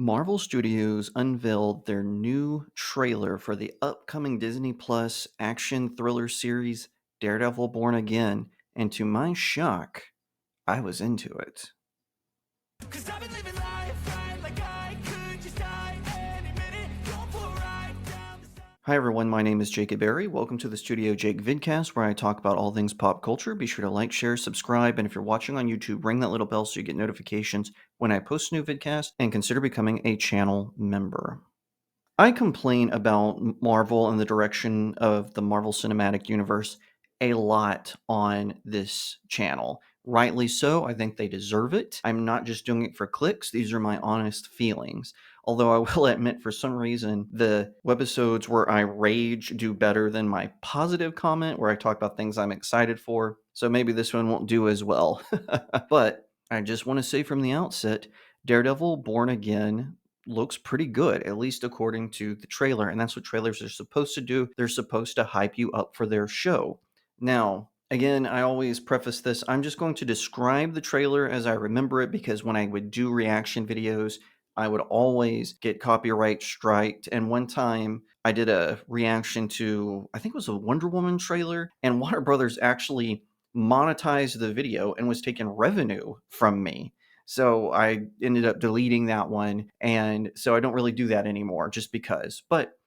Marvel Studios unveiled their new trailer for the upcoming Disney Plus action thriller series Daredevil Born Again, and to my shock, I was into it. 'Cause I've been living life right like I could just die any minute. Going for a ride down the side. Hi everyone, my name is Jacob Berry. Welcome to the StudioJake vidcast where I talk about all things pop culture. Be sure to like, share, subscribe, and if you're watching on YouTube, ring that little bell so you get notifications when I post a new vidcast, and consider becoming a channel member. I complain about Marvel and the direction of the Marvel Cinematic Universe a lot on this channel. Rightly so. I think they deserve it. I'm not just doing it for clicks. These are my honest feelings. Although I will admit, for some reason, the webisodes where I rage do better than my positive comment, where I talk about things I'm excited for. So maybe this one won't do as well. But I just want to say from the outset, Daredevil Born Again looks pretty good, at least according to the trailer. And that's what trailers are supposed to do. They're supposed to hype you up for their show. Now, again, I always preface this. I'm just going to describe the trailer as I remember it because when I would do reaction videos, I would always get copyright striked. And one time I did a reaction to, I think it was a Wonder Woman trailer, and Warner Brothers actually monetized the video and was taking revenue from me. So I ended up deleting that one. And so I don't really do that anymore just because. But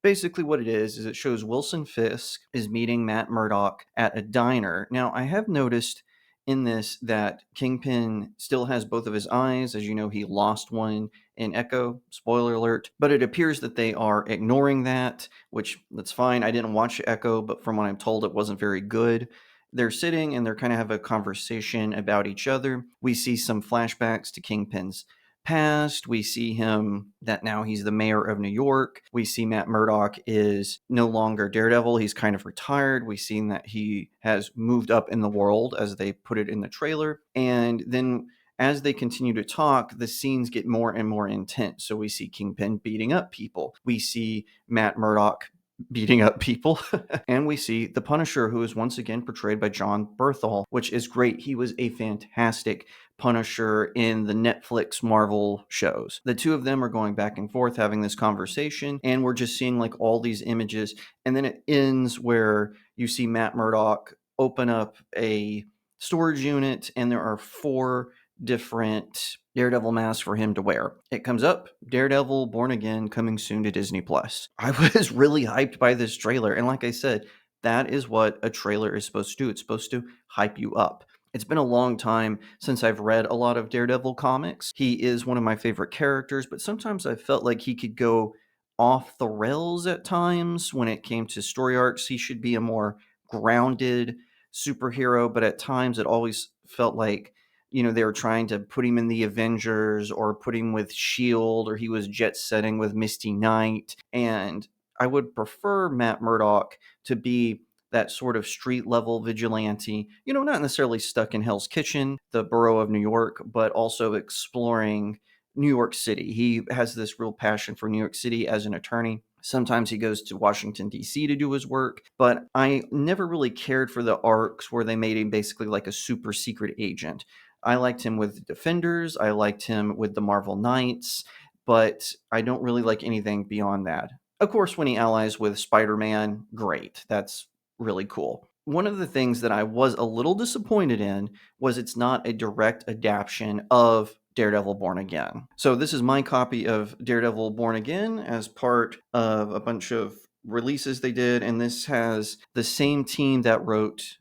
basically what it is it shows Wilson Fisk is meeting Matt Murdock at a diner. Now, I have noticed in this that Kingpin still has both of his eyes. As you know, he lost one in Echo, spoiler alert, but it appears that they are ignoring that, which that's fine. I didn't watch Echo, but from what I'm told, it wasn't very good. They're sitting and they're kind of have a conversation about each other. We see some flashbacks to Kingpin's past. We see him that now he's the mayor of New York. We see Matt Murdock is no longer Daredevil. He's kind of retired. We've seen that he has moved up in the world, as they put it in the trailer. And then as they continue to talk, the scenes get more and more intense. So we see Kingpin beating up people. We see Matt Murdock beating up people. And we see the Punisher, who is once again portrayed by John Berthal, which is great. He was a fantastic Punisher in the Netflix Marvel shows. The two of them are going back and forth having this conversation, and we're just seeing like all these images. And then it ends where you see Matt Murdock open up a storage unit, and there are 4 different Daredevil masks for him to wear. It comes up, Daredevil Born Again, coming soon to Disney Plus. I was really hyped by this trailer, and like I said, that is what a trailer is supposed to do. It's supposed to hype you up. It's been a long time since I've read a lot of Daredevil comics. He is one of my favorite characters, but sometimes I felt like he could go off the rails at times when it came to story arcs. He should be a more grounded superhero, but at times it always felt like they were trying to put him in the Avengers or put him with S.H.I.E.L.D. or he was jet setting with Misty Knight. And I would prefer Matt Murdock to be that sort of street level vigilante, not necessarily stuck in Hell's Kitchen, the borough of New York, but also exploring New York City. He has this real passion for New York City as an attorney. Sometimes he goes to Washington, D.C. to do his work, but I never really cared for the arcs where they made him basically like a super secret agent. I liked him with the Defenders. I liked him with the Marvel Knights, but I don't really like anything beyond that. Of course, when he allies with Spider-Man, great. That's really cool. One of the things that I was a little disappointed in was it's not a direct adaptation of Daredevil Born Again. So this is my copy of Daredevil Born Again as part of a bunch of releases they did, and this has the same team that wrote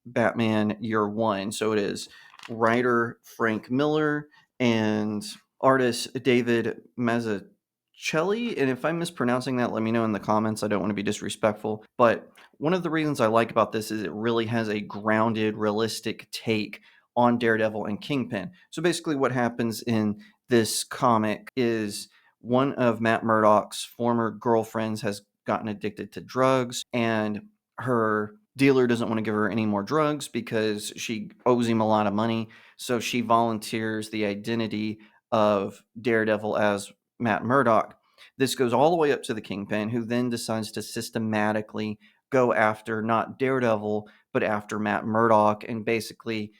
Batman Year One. So it is writer Frank Miller and artist David Mazzucchelli. And if I'm mispronouncing that, let me know in the comments. I don't want to be disrespectful. But one of the reasons I like about this is it really has a grounded, realistic take on Daredevil and Kingpin. So basically what happens in this comic is one of Matt Murdock's former girlfriends has gotten addicted to drugs, and her dealer doesn't want to give her any more drugs because she owes him a lot of money. So she volunteers the identity of Daredevil as Matt Murdock. This goes all the way up to the Kingpin, who then decides to systematically go after not Daredevil, but after Matt Murdock, and basically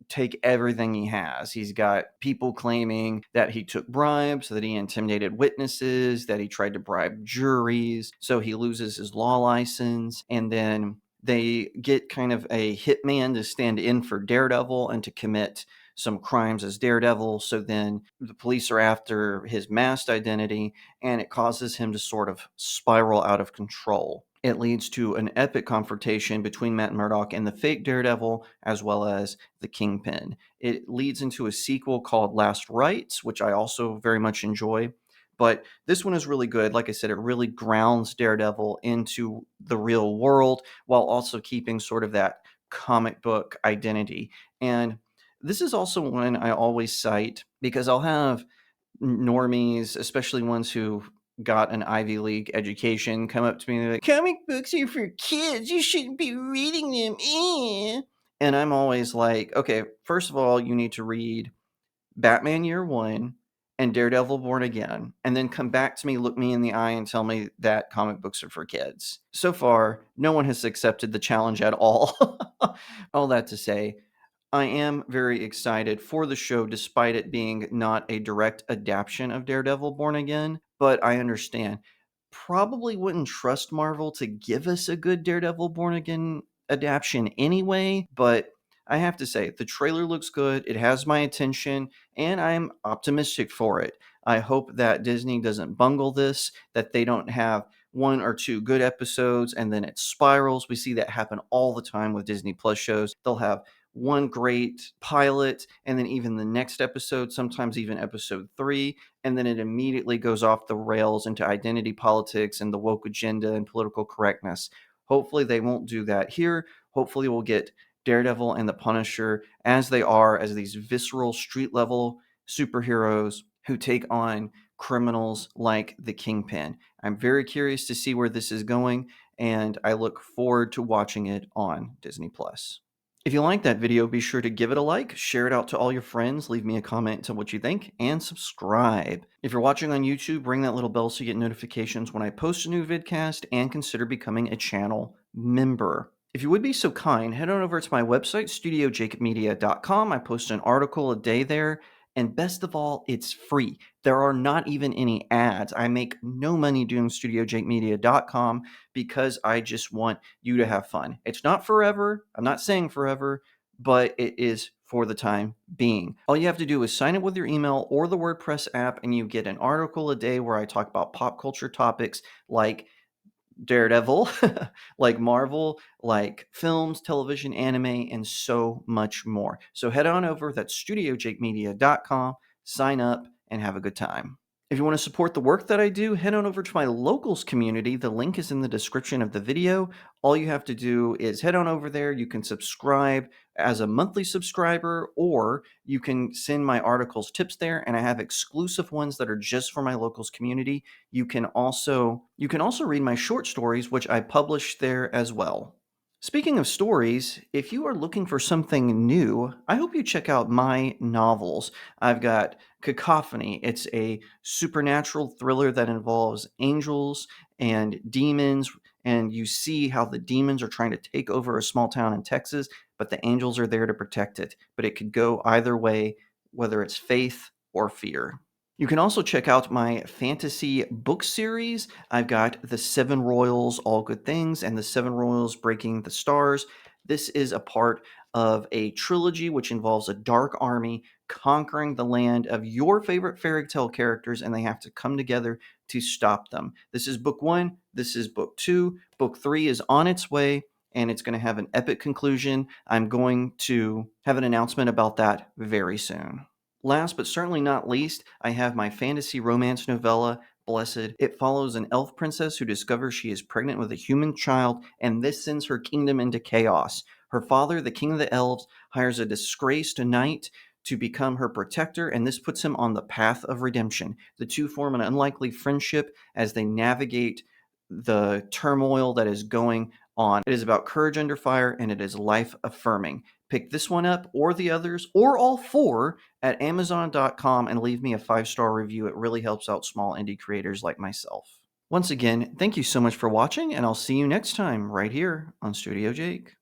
take everything he has. He's got people claiming that he took bribes, that he intimidated witnesses, that he tried to bribe juries, so he loses his law license. And then they get kind of a hitman to stand in for Daredevil and to commit some crimes as Daredevil. So then the police are after his masked identity, and it causes him to sort of spiral out of control. It leads to an epic confrontation between Matt Murdock and the fake Daredevil, as well as the Kingpin. It leads into a sequel called Last Rites, which I also very much enjoy. But this one is really good. Like I said, it really grounds Daredevil into the real world while also keeping sort of that comic book identity. And this is also one I always cite because I'll have normies, especially ones who got an Ivy League education, come up to me and they're like, "Comic books are for kids. You shouldn't be reading them." Eh. And I'm always like, okay, first of all, you need to read Batman Year One and Daredevil Born Again, and then come back to me, look me in the eye, and tell me that comic books are for kids. So far, no one has accepted the challenge at all. All that to say, I am very excited for the show, despite it being not a direct adaptation of Daredevil Born Again. But I understand. Probably wouldn't trust Marvel to give us a good Daredevil Born Again adaptation anyway. But I have to say, the trailer looks good. It has my attention, and I'm optimistic for it. I hope that Disney doesn't bungle this, that they don't have one or two good episodes and then it spirals. We see that happen all the time with Disney Plus shows. They'll have one great pilot, and then even the next episode, sometimes even episode 3, and then it immediately goes off the rails into identity politics and the woke agenda and political correctness. Hopefully, they won't do that here. Hopefully, we'll get Daredevil and the Punisher as they are, as these visceral street level superheroes who take on criminals like the Kingpin. I'm very curious to see where this is going, and I look forward to watching it on Disney Plus. If you like that video, be sure to give it a like, share it out to all your friends, leave me a comment to what you think, and subscribe. If you're watching on YouTube, ring that little bell so you get notifications when I post a new vidcast, and consider becoming a channel member. If you would be so kind, head on over to my website, StudioJakeMedia.com. I post an article a day there, and best of all, it's free. There are not even any ads. I make no money doing StudioJakeMedia.com because I just want you to have fun. It's not forever. I'm not saying forever, but it is for the time being. All you have to do is sign up with your email or the WordPress app, and you get an article a day where I talk about pop culture topics like Daredevil, like Marvel, like films, television, anime, and so much more. So head on over. That's StudioJakeMedia.com. Sign up and have a good time. If you want to support the work that I do, head on over to my locals community. The link is in the description of the video. All you have to do is head on over there. You can subscribe as a monthly subscriber, or you can send my articles tips there, and I have exclusive ones that are just for my locals community. You can also read my short stories, which I publish there as well. Speaking of stories, if you are looking for something new, I hope you check out my novels. I've got Cacophony. It's a supernatural thriller that involves angels and demons, and you see how the demons are trying to take over a small town in Texas, but the angels are there to protect it. But it could go either way, whether it's faith or fear. You can also check out my fantasy book series. I've got The Seven Royals, All Good Things, and The Seven Royals, Breaking the Stars. This is a part of a trilogy which involves a dark army conquering the land of your favorite fairy tale characters, and they have to come together to stop them. This is book 1. This is book 2. Book 3 is on its way, and it's going to have an epic conclusion. I'm going to have an announcement about that very soon. Last but certainly not least, I have my fantasy romance novella, Blessed. It follows an elf princess who discovers she is pregnant with a human child, and this sends her kingdom into chaos. Her father, the king of the elves, hires a disgraced knight to become her protector, and this puts him on the path of redemption. The two form an unlikely friendship as they navigate the turmoil that is going on. It is about courage under fire, and it is life affirming. Pick this one up or the others or all four at Amazon.com and leave me a 5-star review. It really helps out small indie creators like myself. Once again, thank you so much for watching, and I'll see you next time right here on Studio Jake.